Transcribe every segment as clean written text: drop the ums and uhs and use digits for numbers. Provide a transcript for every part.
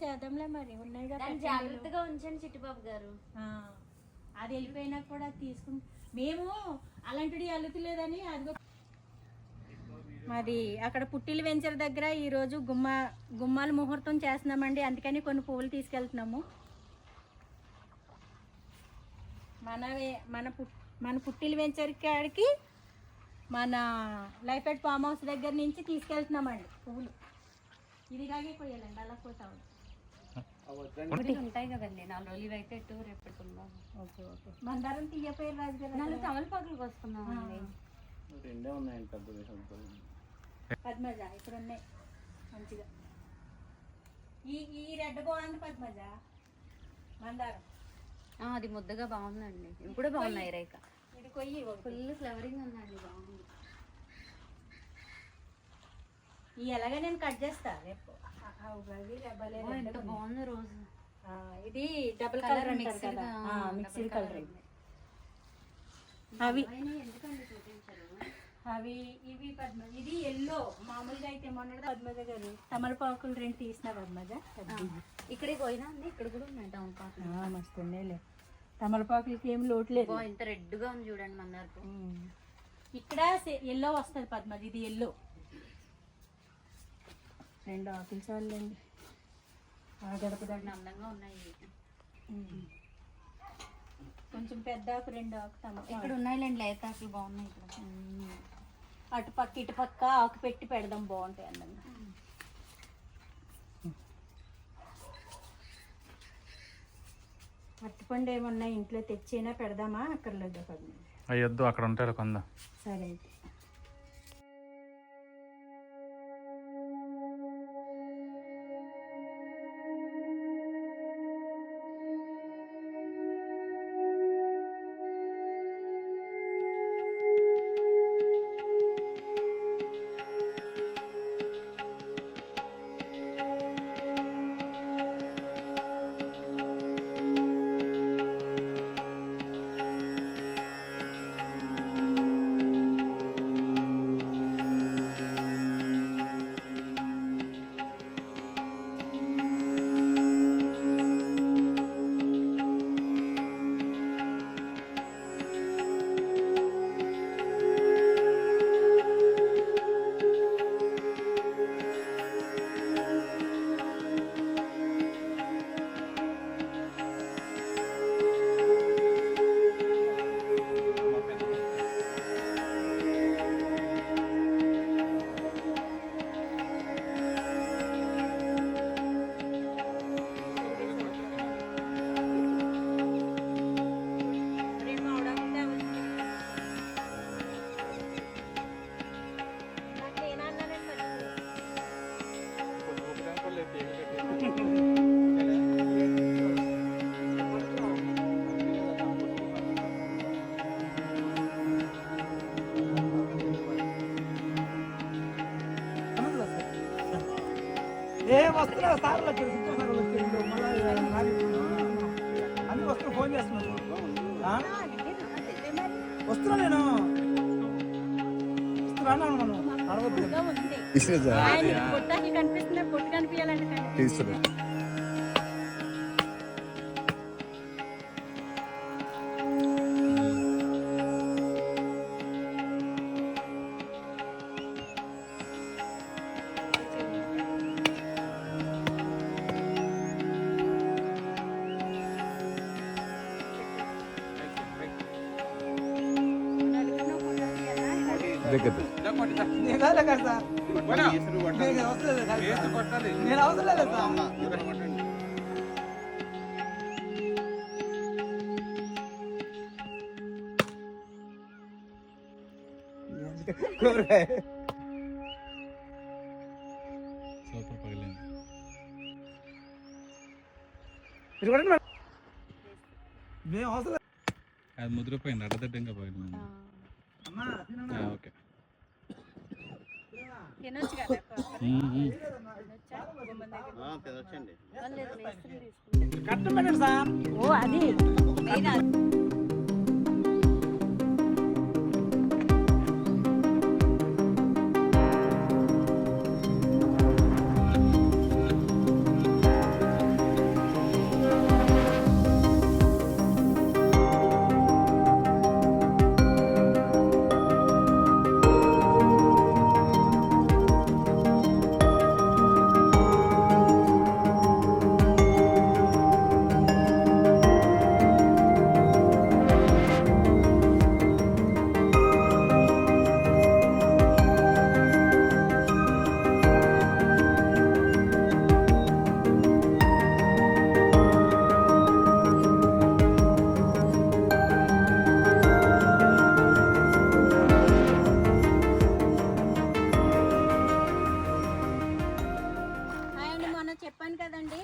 శాతంలో మరి ఉన్నాయి కదా, జాగ్రత్తగా ఉంచండి చిట్టుబాబు గారు. అది వెళ్ళిపోయినా కూడా తీసుకుంటాం మేము. అలాంటిది అల్లుతలేదని అదిగో మరి అక్కడ పుట్టిల వెంచర్ దగ్గర ఈరోజు గుమ్మాల ముహూర్తం చేస్తున్నామండి. అందుకని కొన్ని పువ్వులు తీసుకెళ్తున్నాము. మన పుట్టిల వెంచర్ కాడికి మన లైఫ్ ఫామ్ హౌస్ దగ్గర నుంచి తీసుకెళ్తున్నామండి పువ్వులు. ఇది కాగే కొయ్యాలండి, అలా పోతా ఉంటాయి కదండి 4 రోజులు ఇవైతే ఎటు రేపటికుందా. Okay okay. మందారం తీయపోయారు రాజు గారు. 4 తమలపాకులు వస్తున్నామండి. పద్మజ ఇప్పుడు ఉన్నాయి మంచిగా. ఈ రెడ్ బాగుంది పద్మజ. మందారం అది ముద్దగా బాగుందండి. ఇప్పుడు బాగున్నాయి రేఖ. ఇది కొయ్యి ఫుల్ ఫ్లవరింగ్ ఉందండి, బాగుంది. ఈ ఎలాగ నేను కట్ చేస్తా రేపు. ఎంత బాగుంది రోజు. ఇది డబుల్ కలర్ మిక్స్డ్ కలర్. అవి ఇవి పద్మజ. ఇది ఎల్లో మామూలుగా అయితే మొన్న పద్మజ గారు తమలపాకులు 2 తీసిన పద్మజ. ఇక్కడికి పోయినా అండి, ఇక్కడ కూడా ఉన్నాయి తమలపాకులు. మస్తు ఉన్నాయిలే తమలపాకులకి ఏం లోటు లేదు. ఇంత రెడ్గా ఉంది చూడండి మందారకు. ఇక్కడ ఎల్లో వస్తుంది పద్మజ. ఇది ఎల్లో 2 ఆకులు చాలండి. గడప దగ్గర అందంగా ఉన్నాయి. కొంచెం పెద్ద ఆకు 2 ఆకు ఇక్కడ ఉన్నాయిలేండి లేత ఆకులు బాగున్నాయి. ఇక్కడ అటుపక్క ఇటుపక్క ఆకు పెట్టి పెడదాం, బాగుంటాయి అందంగా. అరటిపండు ఏమన్నా ఇంట్లో తెచ్చినా పెడదామా అక్కర్లేదు? అయ్యొద్దు, అక్కడ ఉంటారు కొంద. సరే అయితే. వస్తున్నా సార్లు అన్ని వస్తున్నా, ఫోన్ చేస్తున్నాను. వస్తున్నా నేను వస్తున్నా. మనం కనిపిస్తున్నా పొట్టు కనిపించాలంటే నేను అవసరం లేదు సార్. మేము అవసరం అది ముద్రపోయింది, అడ్డదిడ్డంగా పోయింది. ఓకే కట్టండి సార్. ఓ అది చెప్పాను కదండి,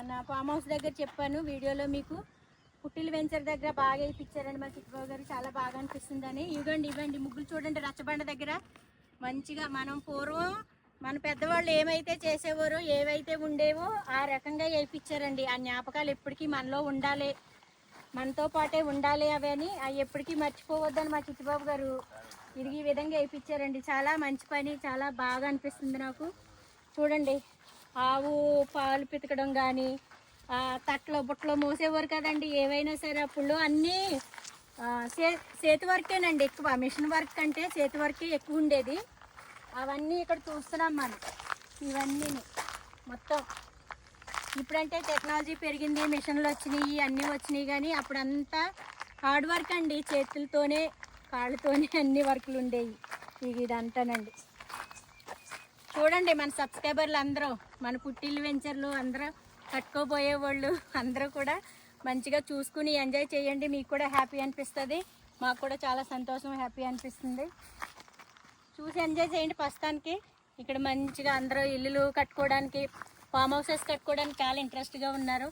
నా ఫామ్ హౌస్ దగ్గర చెప్పాను వీడియోలో మీకు. పుట్టిల్ వెంచర్ దగ్గర బాగా వేయించారండి మా చిట్టుబాబు గారు, చాలా బాగా అనిపిస్తుందని. ఇవ్వండి ముగ్గులు చూడండి, రచ్చబండ దగ్గర మంచిగా. మనం పూర్వం మన పెద్దవాళ్ళు ఏమైతే చేసేవారో, ఏవైతే ఉండేవో ఆ రకంగా వేయించారండి. ఆ జ్ఞాపకాలు ఎప్పటికీ మనలో ఉండాలి, మనతో పాటే ఉండాలి అవి అని, అవి ఎప్పటికీ మర్చిపోవద్దని మా చిట్టుబాబు గారు ఇది ఈ విధంగా వేయించారండి. చాలా మంచి పని, చాలా బాగా అనిపిస్తుంది నాకు. చూడండి, ఆవు పాలు పితకడం కానీ, తట్లో బుట్టలో మోసేవారు కదండి ఏవైనా సరే అప్పుడు. అన్నీ చేతి వర్కేనండి ఎక్కువ, మిషన్ వర్క్ కంటే చేతి వర్కే ఎక్కువ ఉండేది. అవన్నీ ఇక్కడ చూస్తున్నాం మనం, ఇవన్నీ మొత్తం. ఇప్పుడంటే టెక్నాలజీ పెరిగింది, మిషన్లు వచ్చినాయి, అన్నీ వచ్చినాయి, కానీ అప్పుడంతా హార్డ్ వర్క్ అండి, చేతులతోనే కాళ్ళతోనే అన్ని వర్కులు ఉండేవి. ఇదంతానండి. చూడండి మన సబ్స్క్రైబర్లు అందరూ, మన పుట్టిల్లు వెంచర్లు అందరూ కట్టుకోబోయే వాళ్ళు అందరూ కూడా మంచిగా చూసుకుని ఎంజాయ్ చేయండి. మీకు కూడా హ్యాపీ అనిపిస్తుంది, మాకు కూడా చాలా సంతోషం, హ్యాపీ అనిపిస్తుంది. చూసి ఎంజాయ్ చేయండి. ప్రస్తుతానికి ఇక్కడ మంచిగా అందరూ ఇల్లులు కట్టుకోవడానికి, ఫామ్ హౌసెస్ కట్టుకోవడానికి చాలా ఇంట్రెస్ట్గా ఉన్నారు.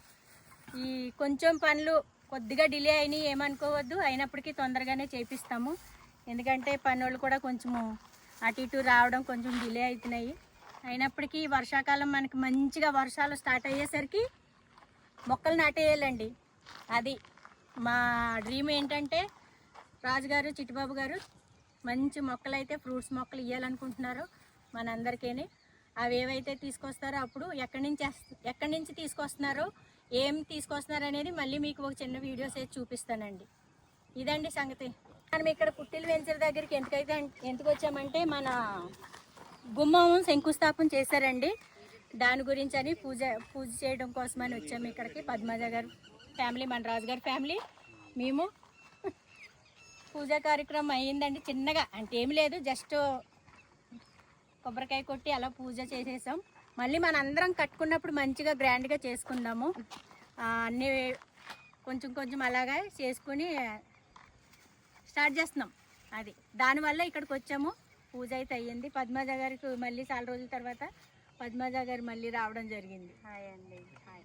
ఈ కొంచెం పనులు కొద్దిగా డిలే అయినాయి, ఏమనుకోవద్దు, అయినప్పటికీ తొందరగానే చేపిస్తాము. ఎందుకంటే పనులు కూడా కొంచెము అటు ఇటు రావడం కొంచెం డిలే అవుతున్నాయి. అయినప్పటికీ వర్షాకాలం మనకి మంచిగా వర్షాలు స్టార్ట్ అయ్యేసరికి మొక్కలు నాటేయాలండి. అది మా డ్రీమ్. ఏంటంటే రాజుగారు చిట్టుబాబు గారు మంచి మొక్కలు అయితే, ఫ్రూట్స్ మొక్కలు ఇవ్వాలనుకుంటున్నారు మనందరికీ. అవి ఏవైతే తీసుకొస్తారో అప్పుడు ఎక్కడి నుంచి తీసుకొస్తున్నారో, ఏం తీసుకొస్తున్నారు అనేది మళ్ళీ మీకు ఒక చిన్న వీడియో చేసి చూపిస్తానండి. ఇదండి సంగతి. మనం ఇక్కడ పుట్టిల్ వెంచర్ దగ్గరికి ఎందుకు వచ్చామంటే, మన గుమ్మం శంకుస్థాపన చేశారండి, దాని గురించి అని పూజ చేయడం కోసమని వచ్చాము ఇక్కడికి. పద్మజ గారు ఫ్యామిలీ, మన రాజుగారి ఫ్యామిలీ, మేము పూజా కార్యక్రమం అయ్యిందండి చిన్నగా. అంటే ఏమి లేదు, జస్ట్ కొబ్బరికాయ కొట్టి అలా పూజ చేసేసాం. మళ్ళీ మన అందరం కట్టుకున్నప్పుడు మంచిగా గ్రాండ్గా చేసుకుందాము. అన్నీ కొంచెం అలాగా చేసుకుని స్టార్ట్ చేస్తున్నాం. అది దానివల్ల ఇక్కడికి వచ్చాము. పూజ అయితే అయ్యింది. పద్మజ గారికి మళ్ళీ చాలా రోజుల తర్వాత పద్మజ గారు మళ్ళీ రావడం జరిగింది. హాయ్ అండి, హాయ్.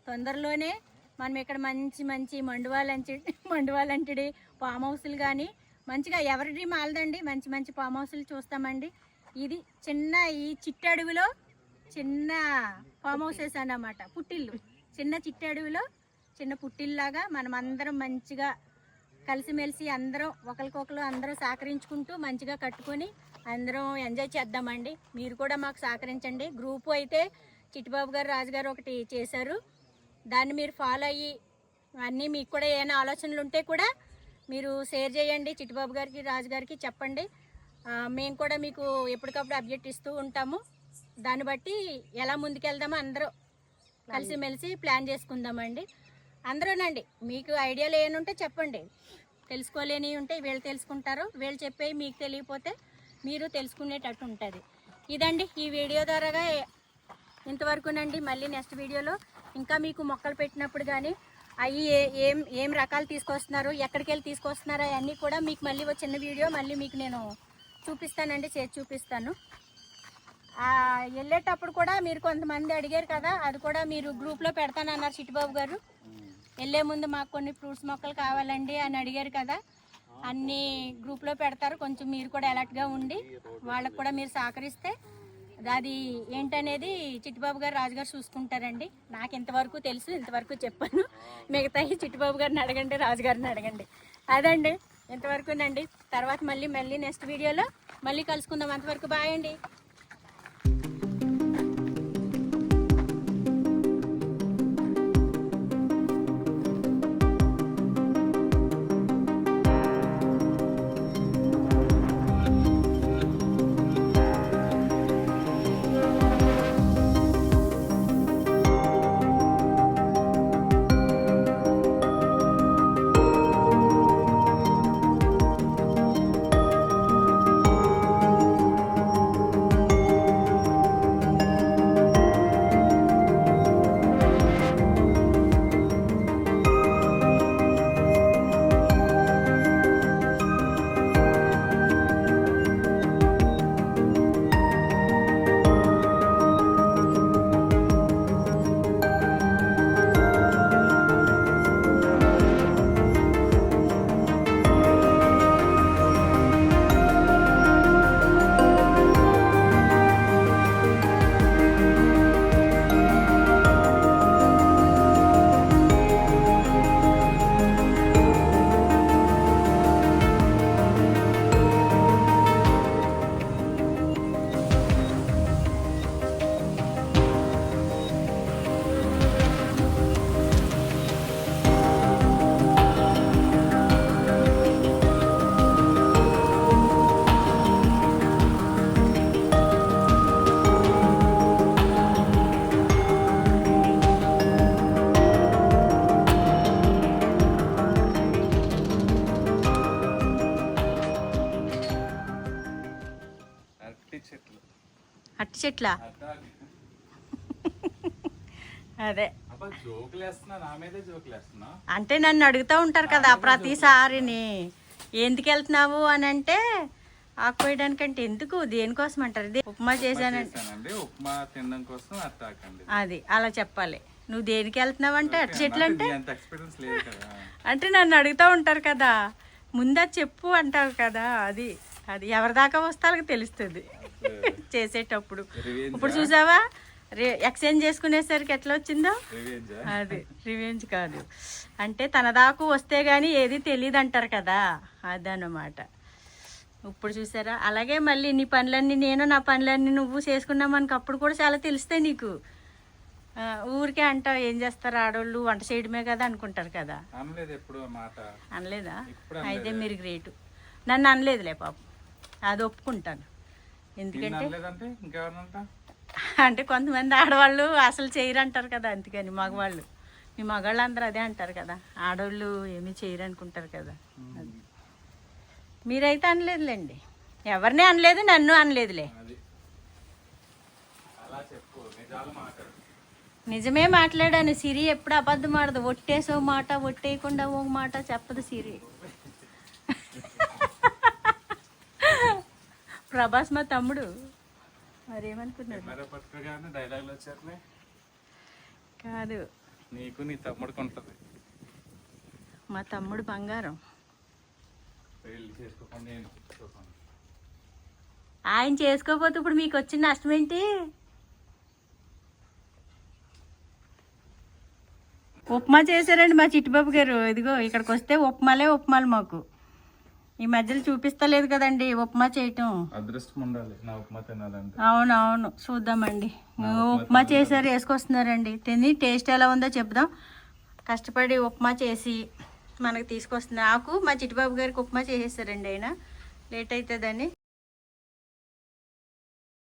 తొందరలోనే మనం ఇక్కడ మంచి మండువాలంటిడి ఫామ్ హౌస్లు కానీ మంచిగా ఎవరి డ్రీమ్ ఆలదండి, మంచి ఫామ్ హౌస్లు చూస్తామండి. ఇది ఈ చిట్టి అడవిలో చిన్న ఫామ్ హౌసెస్ అన్నమాట, పుట్టిల్లు. చిట్టి అడవిలో చిన్న పుట్టిల్లాగా మనం అందరం మంచిగా కలిసిమెలిసి అందరం ఒకరికొకరు అందరూ సహకరించుకుంటూ మంచిగా కట్టుకొని అందరం ఎంజాయ్ చేద్దామండి. మీరు కూడా మాకు సహకరించండి. గ్రూపు అయితే చిట్టుబాబు గారు, రాజుగారు ఒకటి చేశారు, దాన్ని మీరు ఫాలో అయ్యి అన్నీ మీకు కూడా ఏమైనా ఆలోచనలు ఉంటే కూడా మీరు షేర్ చేయండి. చిట్టుబాబు గారికి, రాజుగారికి చెప్పండి. మేము కూడా మీకు ఎప్పటికప్పుడు అప్డేట్ ఇస్తూ ఉంటాము. దాన్ని బట్టి ఎలా ముందుకెళ్దామో అందరూ కలిసిమెలిసి ప్లాన్ చేసుకుందామండి. అందరూనండి, మీకు ఐడియాలు ఏమైనా ఉంటే చెప్పండి. తెలుసుకోలేని ఉంటే వీళ్ళు తెలుసుకుంటారు, వీళ్ళు చెప్పేవి మీకు తెలియకపోతే మీరు తెలుసుకునేటట్టు ఉంటుంది. ఇదండి ఈ వీడియో ద్వారాగా ఇంతవరకునండి. మళ్ళీ నెక్స్ట్ వీడియోలో ఇంకా మీకు మొక్కలు పెట్టినప్పుడు కానీ అవి ఏం రకాలు తీసుకొస్తున్నారు, ఎక్కడికి వెళ్ళి తీసుకొస్తున్నారో అవన్నీ కూడా మీకు మళ్ళీ ఒక చిన్న వీడియో మళ్ళీ మీకు నేను చూపిస్తానండి, చేసి చూపిస్తాను. వెళ్ళేటప్పుడు కూడా మీరు కొంతమంది అడిగారు కదా, అది కూడా మీరు గ్రూప్లో పెడతానన్నారు చిట్టుబాబు గారు. వెళ్ళే ముందు మాకు కొన్ని ఫ్రూట్స్ మొక్కలు కావాలండి అని అడిగారు కదా, అన్నీ గ్రూప్లో పెడతారు. కొంచెం మీరు కూడా అలర్ట్గా ఉండి వాళ్ళకు కూడా మీరు సహకరిస్తే అది ఏంటనేది చిట్టుబాబు గారు, రాజుగారు చూసుకుంటారండి. నాకు ఇంతవరకు తెలుసు, ఇంతవరకు చెప్పాను. మిగతాయి చిట్టుబాబు గారిని అడగండి, రాజుగారిని అడగండి. అదండి ఇంతవరకునండి. తర్వాత మళ్ళీ నెక్స్ట్ వీడియోలో మళ్ళీ కలుసుకుందాం. అంతవరకు బాయ్ అండి. ఇట్లా అదే అబ్బా జోకులు వేస్తున్నా, నా మీదే జోకులు వేస్తున్నా. అంటే నన్ను అడుగుతూ ఉంటారు కదా ప్రతిసారిని ఎందుకు వెళ్తున్నావు అని అంటే ఆకుపోయడానికంటే ఎందుకు దేనికోసం అంటారు ఉప్మా చేశానంటే చేశానండి, ఉప్మా తినడం కోసం అట్టాకండి. అది అలా చెప్పాలి. నువ్వు దేనికి వెళ్తున్నావు అంటే అటు చెట్లు అంటే అంత ఎక్స్పీరియన్స్ లేదు కదా. అంటే నన్ను అడుగుతూ ఉంటారు కదా ముందు అది చెప్పు అంటారు కదా. అది అది ఎవరి దాకా వస్తాలకు తెలుస్తుంది చేసేటప్పుడు. ఇప్పుడు చూసావా ఎక్స్చేంజ్ చేసుకునేసరికి ఎట్లా వచ్చిందో. అది రివెంజ్ కాదు అంటే తన దాకా వస్తే గానీ ఏది తెలియదు అంటారు కదా, అదన్నమాట. ఇప్పుడు చూసారా అలాగే మళ్ళీ నీ పనులన్నీ నేను నా పనులన్నీ నువ్వు చేసుకున్నామనుకో అప్పుడు కూడా చాలా తెలుస్తాయి నీకు. ఊరికే అంటావు ఏం చేస్తారు ఆడవాళ్ళు వంట చేయడమే కదా అనుకుంటారు కదా. అనలేదు ఎప్పుడు మాట. అనలేదా? అయితే మీరు గ్రేటు. నన్ను అనలేదులే పాపం, అది ఒప్పుకుంటాను. ఎందుకంటే ఇంకెవరినంట అంటే కొంతమంది ఆడవాళ్ళు అసలు చేయరు అంటారు కదా, అందుకని మగవాళ్ళు మీ మగవాళ్ళు అందరూ అదే అంటారు కదా, ఆడవాళ్ళు ఏమీ చేయరు అనుకుంటారు కదా. అది మీరైతే అనలేదులేండి, ఎవరిని అనలేదు, నన్ను అనలేదులే. అలా చెప్పు, నిజాలు మాట్లాడు. నిజమే మాట్లాడాను. సిరి ఎప్పుడు అబద్ధం ఆడదు. ఒట్టేసో మాట ఒట్టేయకుండా ఓ మాట చెప్పదు సిరి. ప్రభాస్ మా తమ్ముడు మరేమనుకున్నాడు డైలాగులు వచ్చారు కాదు, నీకు నీ తమ్ముడికి ఉంటది. మా తమ్ముడు బంగారం. పెళ్లి చేసుకోకుండా నేను చేసుకోకుండా. ఆయన చేసుకోకపోతే ఇప్పుడు మీకు వచ్చిన నష్టం ఏంటి? ఉప్మా చేశారండి మా చిట్టుబాబు గారు. ఇదిగో ఇక్కడికి వస్తే ఉప్మాలు మాకు ఈ మధ్యలో చూపిస్తలేదు కదండి ఉప్మా చేయటం. అదృష్టం ఉండాలి నా ఉప్మా తినాలంటే. అవునవును చూద్దామండి. ఉప్మా చేశారు వేసుకొస్తున్నారండి, తిని టేస్ట్ ఎలా ఉందో చెప్దాం. కష్టపడి ఉప్మా చేసి మనకు తీసుకొస్తుంది. నాకు మా చిట్టుబాబు గారికి ఉప్మా చేసేసారండి, ఆయన లేట్ అవుతుందని